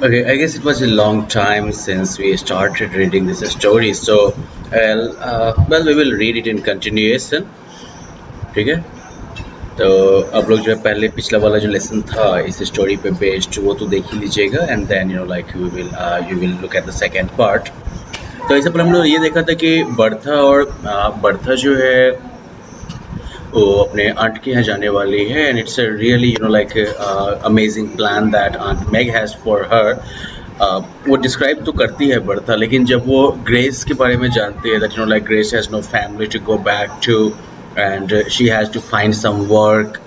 Okay, I guess it was a long time since we started reading this story, so well, we will read it in continuation. ठीक है? तो आप लोग जो है पहले पिछला वाला जो लेसन था इस स्टोरी पे बेस्ड वो तो देख ही लीजिएगा and then like you will look at the second part. तो इससे पहले हम लोग ये देखा था कि बर्था जो है वो अपने आंट के यहाँ जाने वाली है and it's really like amazing plan that aunt Mag has for her. वो डिस्क्राइब तो करती है बर्था, लेकिन जब वो ग्रेस के बारे में जानती है that like Grace has no family to go back to and she has to find some work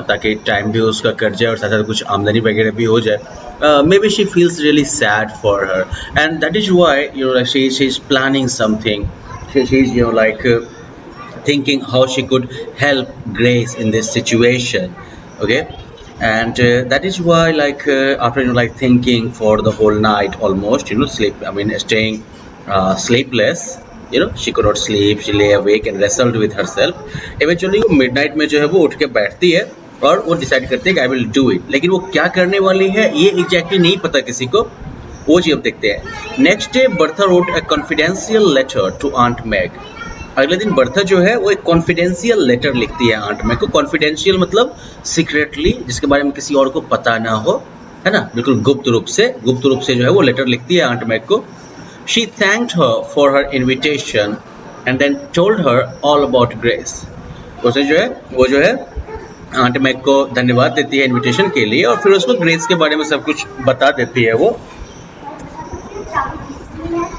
ताकि टाइम भी उसका कट जाए और साथ साथ कुछ आमदनी वगैरह भी हो जाए। May be she feels really sad for her and that is why like she is planning something. She's like thinking how she could help Grace in this situation. Okay, and that is why after like thinking for the whole night almost sleep. I mean staying sleepless. She could not sleep. She lay awake and wrestled with herself. Eventually वो midnight में जो है वो उठ के बैठती है और वो डिसाइड करती है कि आई विल डू इट, लेकिन वो क्या करने वाली है ये एग्जैक्टली नहीं पता किसी को। वो चीज अब देखते हैं। Next day Bertha wrote a confidential letter to aunt Mag. अगले दिन बर्था जो है वो एक कॉन्फिडेंशियल लेटर लिखती है आंट मैग को। कॉन्फिडेंशियल मतलब सीक्रेटली, जिसके बारे में किसी और को पता ना हो, है ना, बिल्कुल गुप्त रूप से जो है वो लेटर लिखती है आंट मैग को। She thanked her for her invitation and then told her all about Grace. उसे जो है आंट मैग को धन्यवाद देती है इन्विटेशन के लिए और फिर उसको ग्रेस के बारे में सब कुछ बता देती है वो।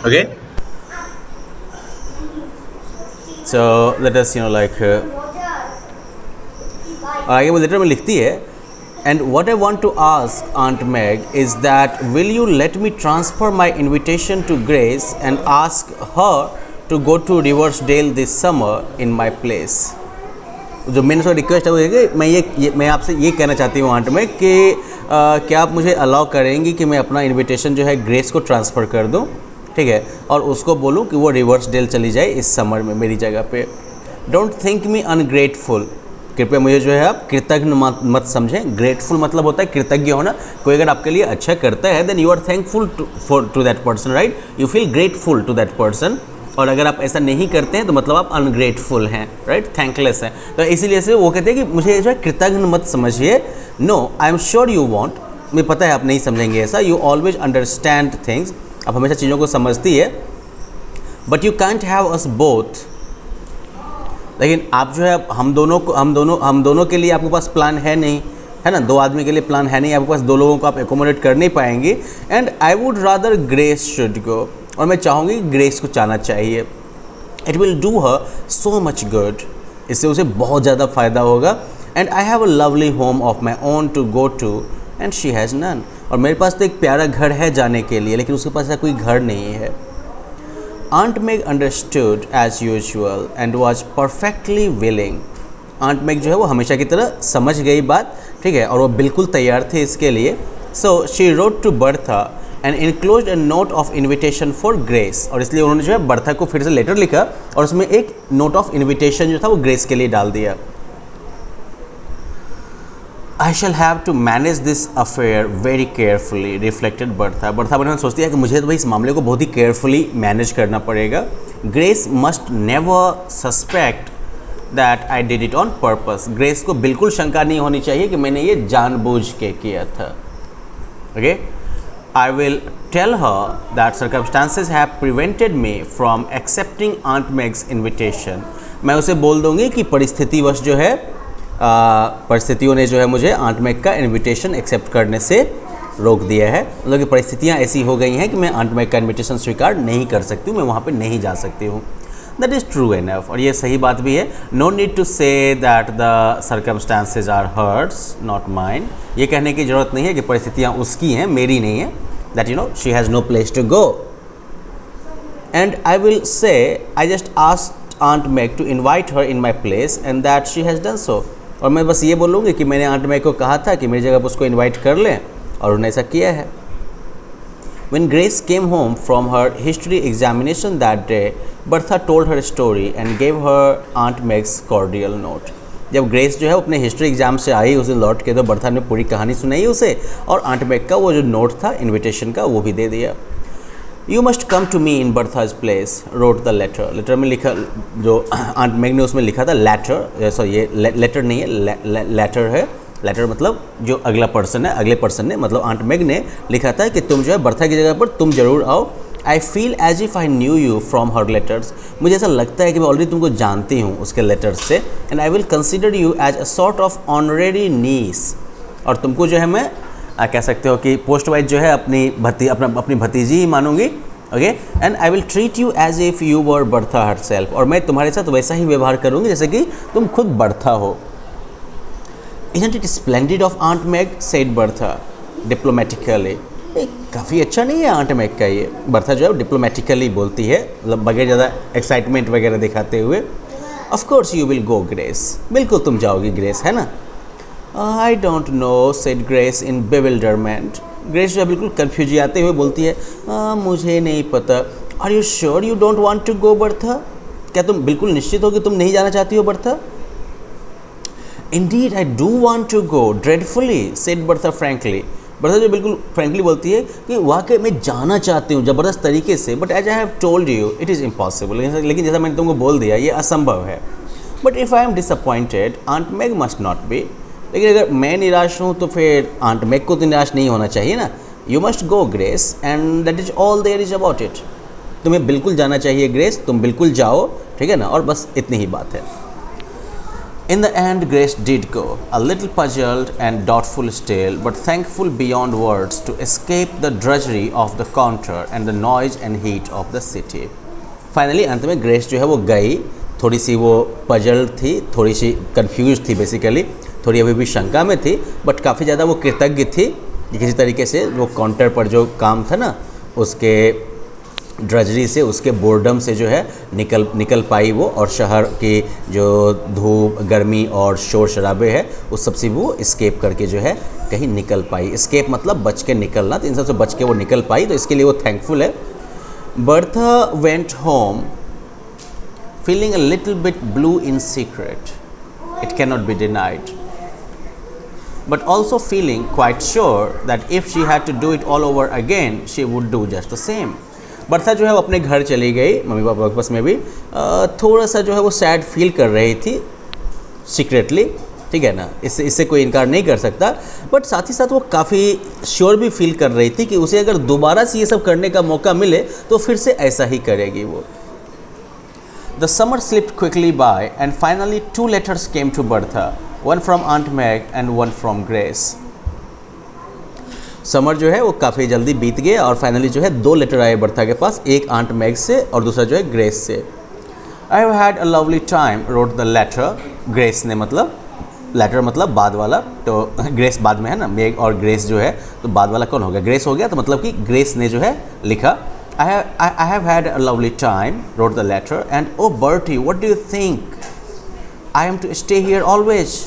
Okay, so let us आगे वो लेटर में लिखती है and what I want to ask Aunt Meg is that will you let me transfer my invitation to Grace and ask her to go to Riversdale this summer in my place। जो मैंने उसका request है वो है कि मैं आपसे ये कहना चाहती हूँ आंट में कि क्या आप मुझे अलाउ करेंगी कि मैं अपना इनविटेशन जो है ग्रेस को ट्रांसफ़र कर दूँ, ठीक है, और उसको बोलूँ कि वो रिवर्सडेल चली जाए इस समर में मेरी जगह पे। डोंट थिंक मी अनग्रेटफुल, कृपया मुझे जो है आप कृतज्ञ मत समझें। ग्रेटफुल मतलब होता है कृतज्ञ होना। कोई अगर आपके लिए अच्छा करता है then you are thankful to that person, right, you feel grateful to that person. और अगर आप ऐसा नहीं करते हैं तो मतलब आप अनग्रेटफुल हैं, राइट, थैंकलेस हैं। तो इसीलिए से वो कहते हैं कि मुझे जो है कृतज्ञ मत समझिए। No, I am sure you want, मुझे पता है आप नहीं समझेंगे ऐसा। यू ऑलवेज अंडरस्टैंड थिंग्स, आप हमेशा चीज़ों को समझती है। But you can't have us both, लेकिन आप जो है हम दोनों के लिए आपके पास प्लान है नहीं, है ना, दो आदमी के लिए प्लान है नहीं आपके पास, दो लोगों को आप एकोमोडेट कर नहीं पाएंगे। And I would rather Grace should go, और मैं चाहूँगी ग्रेस को जाना चाहिए। It will do her so much good, इससे उसे बहुत ज़्यादा फ़ायदा होगा। And I have a lovely home of my own to go to and she has none, और मेरे पास तो एक प्यारा घर है जाने के लिए, लेकिन उसके पास ऐसा कोई घर नहीं है। Aunt Meg understood as usual and was perfectly willing. Aunt Meg जो है वो हमेशा की तरह समझ गई बात, ठीक है, और वो बिल्कुल तैयार थे इसके लिए। So she wrote to Bertha and enclose a note of invitation for Grace, और इसलिए उन्होंने जो है बर्था को फिर से लेटर लिखा और उसमें एक नोट ऑफ इन्विटेशन जो था वो ग्रेस के लिए डाल दिया। I shall have to manage this affair very carefully, reflected Bertha. Bertha बने सोचती है कि मुझे तो भाई इस मामले को बहुत ही केयरफुली मैनेज करना पड़ेगा। Grace must never suspect that I did it on purpose. Grace को बिल्कुल शंका नहीं होनी चाहिए कि मैंने ये जानबूझ के किया था। Okay, I will tell her that circumstances have prevented me from accepting Aunt Meg's invitation। मैं उसे बोल दूंगी कि परिस्थितिवश जो है परिस्थितियों ने जो है मुझे आंट मैग का इनविटेशन एक्सेप्ट करने से रोक दिया है। मतलब कि परिस्थितियाँ ऐसी हो गई हैं कि मैं आंट मैग का इनविटेशन स्वीकार नहीं कर सकती हूँ, मैं वहाँ पे नहीं जा सकती हूँ। दैट इज़ ट्रू एनफ, और ये सही बात भी है। No need to say that the circumstances are hers not mine. ये कहने की ज़रूरत नहीं है कि परिस्थितियाँ उसकी हैं, मेरी नहीं है। That she has no place to go. And I will say I just asked Aunt Meg to invite her in my place and that she has done so। और मैं बस ये बोलूँगी कि मैंने आंट मैग को कहा था कि मेरी जगह पर उसको इन्वाइट कर लें, और उन्होंने ऐसा किया है। When Grace came home from her history examination that day, Bertha told her story and gave her Aunt Meg's cordial note। जब ग्रेस जो है अपने हिस्ट्री एग्जाम से आई उस दिन लौट के, तो बर्था ने पूरी कहानी सुनाई उसे, और आंट मैग का वो जो नोट था इनविटेशन का वो भी दे दिया। You must come to me in Bertha's place wrote the letter. Letter में लिखा, जो आंट मैग ने उसमें लिखा था लेटर, सॉरी ये लेटर नहीं है, लेटर है। लेटर मतलब जो अगला पर्सन है, अगले पर्सन ने मतलब आंट मैग ने लिखा था कि तुम जो है बर्था की जगह पर तुम जरूर आओ। I feel as if I knew you from her letters. मुझे ऐसा लगता है कि मैं ऑलरेडी तुमको जानती हूँ उसके लेटर्स से। And I will consider you as a sort of honorary niece. और तुमको जो है मैं कह सकते हो कि पोस्ट वाइज जो है अपनी भतीजी ही मानूंगी। Okay, and I will treat you as if you were Bertha herself. और मैं तुम्हारे साथ वैसा ही व्यवहार करूँगी जैसे कि तुम खुद बर्था हो। Isn't it splendid of Aunt Meg? said Bertha diplomatically. काफ़ी अच्छा नहीं है आंट मैग का ये। बर्था जो है डिप्लोमेटिकली बोलती है, मतलब बगैर ज़्यादा एक्साइटमेंट वगैरह दिखाते हुए। Of course you will go Grace, बिल्कुल तुम जाओगी ग्रेस, है ना। I don't know said Grace in bewilderment. Grace जो है बिल्कुल कन्फ्यूज आते हुए बोलती है, मुझे नहीं पता। Are you sure you don't want to go Bertha? क्या तुम बिल्कुल निश्चित हो कि तुम नहीं जाना चाहती हो Bertha? Indeed, I do want to go dreadfully, said Bertha frankly. Bertha जो बिल्कुल फ्रेंकली बोलती है कि वाकई मैं जाना चाहती हूँ ज़बरदस्त तरीके से, but as I have told you it is impossible. लेकिन जैसा मैंने तुमको बोल दिया ये असंभव है। But if I am disappointed Aunt Meg must not be. लेकिन अगर मैं निराश हूँ तो फिर आंट मैग को तो निराश नहीं होना चाहिए ना। You must go Grace and that is all there is about it. तुम्हें बिल्कुल जाना चाहिए ग्रेस, तुम बिल्कुल जाओ, ठीक है ना, और बस इतनी ही बात है। In the end, Grace did go, a little puzzled and doubtful still, but thankful beyond words to escape the drudgery of the counter and the noise and heat of the city. Finally, अंत में grace जो है वो गई, थोड़ी सी वो puzzled थी, थोड़ी सी confused थी बेसिकली, थोड़ी अभी भी शंका में थी, बट काफ़ी ज़्यादा वो कृतज्ञ थी कि किसी तरीके से वो काउंटर पर जो काम था ना उसके ड्रजरी से, उसके बोर्डम से जो है निकल पाई वो, और शहर की जो धूप गर्मी और शोर शराबे है उस सब से वो एस्केप करके जो है कहीं निकल पाई। एस्केप मतलब बच के निकलना, तो इन सब से बच के वो निकल पाई, तो इसके लिए वो थैंकफुल है। Bertha went home feeling a little bit blue in secret, it can not be denied, but also feeling quite sure that if she had to do it all over again she would do just the same. Bertha जो है वो अपने घर चली गई, mummy papa के पास में भी थोड़ा सा जो है वो सैड फील कर रही थी सीक्रेटली, ठीक है ना, इससे कोई इनकार नहीं कर सकता, बट साथ ही साथ वो काफ़ी श्योर भी फील कर रही थी कि उसे अगर दोबारा से ये सब करने का मौका मिले तो फिर से ऐसा ही करेगी वो। The summer slipped quickly by and finally 2 letters came to Bertha, one from Aunt Meg and one from Grace. Summer जो है वो काफ़ी जल्दी बीत गया और फाइनली जो है 2 लेटर आए बर्था के पास, एक आंट मैग से और दूसरा जो है ग्रेस से। I have had a lovely time wrote the letter. Grace ने, मतलब लेटर मतलब बाद वाला, तो ग्रेस बाद में है ना, मैग और ग्रेस जो है तो बाद वाला कौन हो गया, ग्रेस हो गया, तो मतलब कि ग्रेस ने जो है लिखा I have had a lovely time wrote the letter and oh Bertie what do you think I am to stay here always.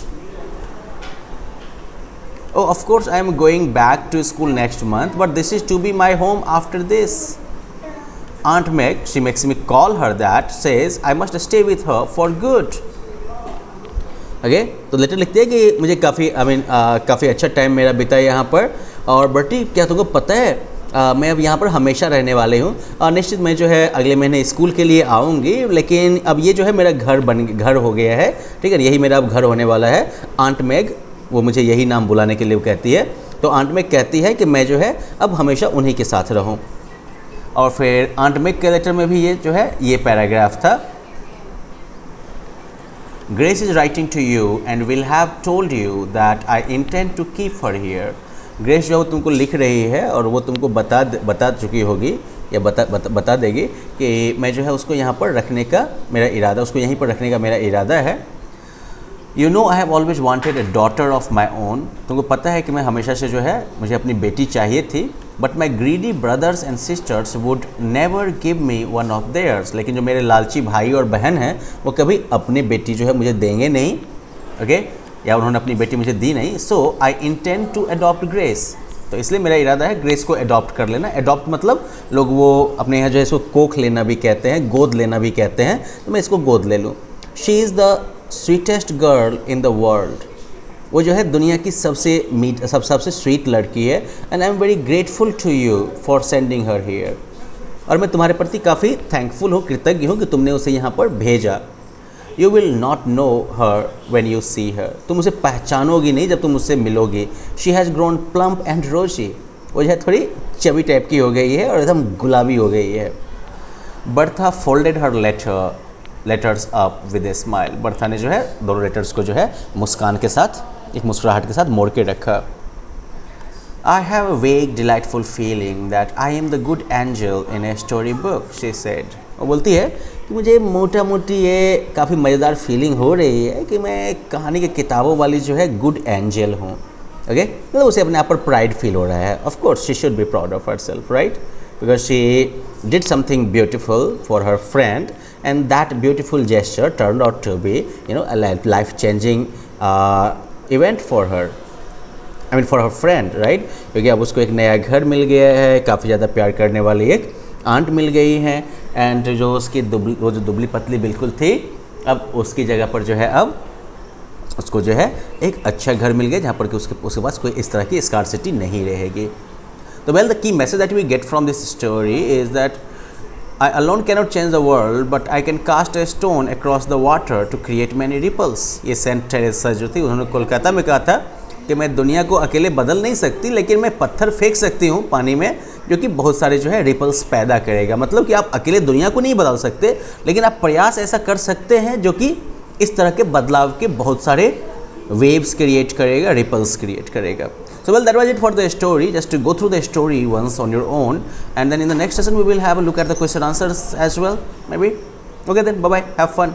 Oh, of course I am going back to school next month, but this is to be my home after this. Aunt Meg, she makes me call her that, says I must stay with her for good. Okay, तो letter लिखते हैं कि मुझे काफ़ी अच्छा time मेरा बीता है यहाँ पर, और बर्टी क्या तुमको पता है मैं अब यहाँ पर हमेशा रहने वाले हूँ, और निश्चित मैं जो है अगले महीने स्कूल के लिए आऊँगी, लेकिन अब ये जो है मेरा घर हो गया है, ठीक है, यही मेरा अब घर होने वाला है। आंट मैग वो मुझे यही नाम बुलाने के लिए वो कहती है, तो आंट मैग कहती है कि मैं जो है अब हमेशा उन्हीं के साथ रहूं। और फिर आंट मैग के लेटर में भी ये जो है ये पैराग्राफ था, Grace is writing to you and will have told you that I intend to keep her here. Grace जो है वो तुमको लिख रही है और वो तुमको बता चुकी होगी या बता देगी कि मैं जो है उसको यहाँ पर रखने का मेरा इरादा, उसको यहीं पर रखने का मेरा इरादा है। You know I have always wanted a daughter of my own. तुमको पता है कि मैं हमेशा से जो है मुझे अपनी बेटी चाहिए थी, but my greedy brothers and sisters would never give me one of theirs. लेकिन जो मेरे लालची भाई और बहन हैं वो कभी अपनी बेटी जो है मुझे देंगे नहीं, ओके, या उन्होंने अपनी बेटी मुझे दी नहीं। So I intend to adopt Grace, तो इसलिए मेरा इरादा है ग्रेस को अडॉप्ट कर लेना। अडॉप्ट मतलब लोग वो अपने यहाँ जो है इसको कोख लेना भी कहते हैं, गोद लेना भी कहते हैं, तो मैं इसको गोद ले लूँ। She is the sweetest girl in the world, वो जो है दुनिया की सबसे स्वीट लड़की है, and I am very grateful to you for sending her here, और मैं तुम्हारे प्रति काफ़ी थैंकफुल हूँ, कृतज्ञ हूँ कि तुमने उसे यहाँ पर भेजा। You will not know her when you see her, तुम उसे पहचानोगी नहीं जब तुम उससे मिलोगी। She has grown plump and rosy, वो जो है थोड़ी चबी टाइप की हो गई है और एकदम गुलाबी हो गई है। Bertha folded her letters up with a smile, Bertha ने जो है दोनों लेटर्स को जो है मुस्कान के साथ, एक मुस्कुराहट के साथ मोड़ के रखा। I have a vague delightful feeling that I am the good angel in a story book, she said. वो बोलती है कि मुझे मोटा मोटी ये काफ़ी मज़ेदार फीलिंग हो रही है कि मैं कहानी की किताबों वाली जो है गुड एंजल हूँ। ओके, मतलब उसे अपने आप पर प्राइड फील हो रहा है। Of course she should be proud of herself, right, because she did something beautiful for her friend and that beautiful gesture turned out to be a life changing event for her, I mean for her friend, right, क्योंकि अब उसको एक नया घर मिल गया है, काफ़ी ज़्यादा प्यार करने वाली एक आंट मिल गई है, एंड जो उसकी वो जो दुबली पतली बिल्कुल थी, अब उसकी जगह पर जो है अब उसको जो है एक अच्छा घर मिल गया जहाँ पर कि उसके पास कोई इस तरह की स्कार्सिटी नहीं रहेगी। तो well, the key message that we get from this story is that I alone cannot change the world, but I can cast a stone across the water to create many ripples. ये Saint Teresa जो थी, उन्होंने कोलकाता में कहा था कि मैं दुनिया को अकेले बदल नहीं सकती, लेकिन मैं पत्थर फेंक सकती हूँ पानी में जो कि बहुत सारे जो है रिपल्स पैदा करेगा। मतलब कि आप अकेले दुनिया को नहीं बदल सकते, लेकिन आप प्रयास ऐसा कर सकते हैं जो कि इस तरह के बदलाव के बहुत सारे वेव्स क्रिएट करेगा, रिपल्स क्रिएट करेगा। So well, that was it for the story. Just to go through the story once on your own, and then in the next session we will have a look at the question answers as well, maybe. Okay then, bye bye, have fun.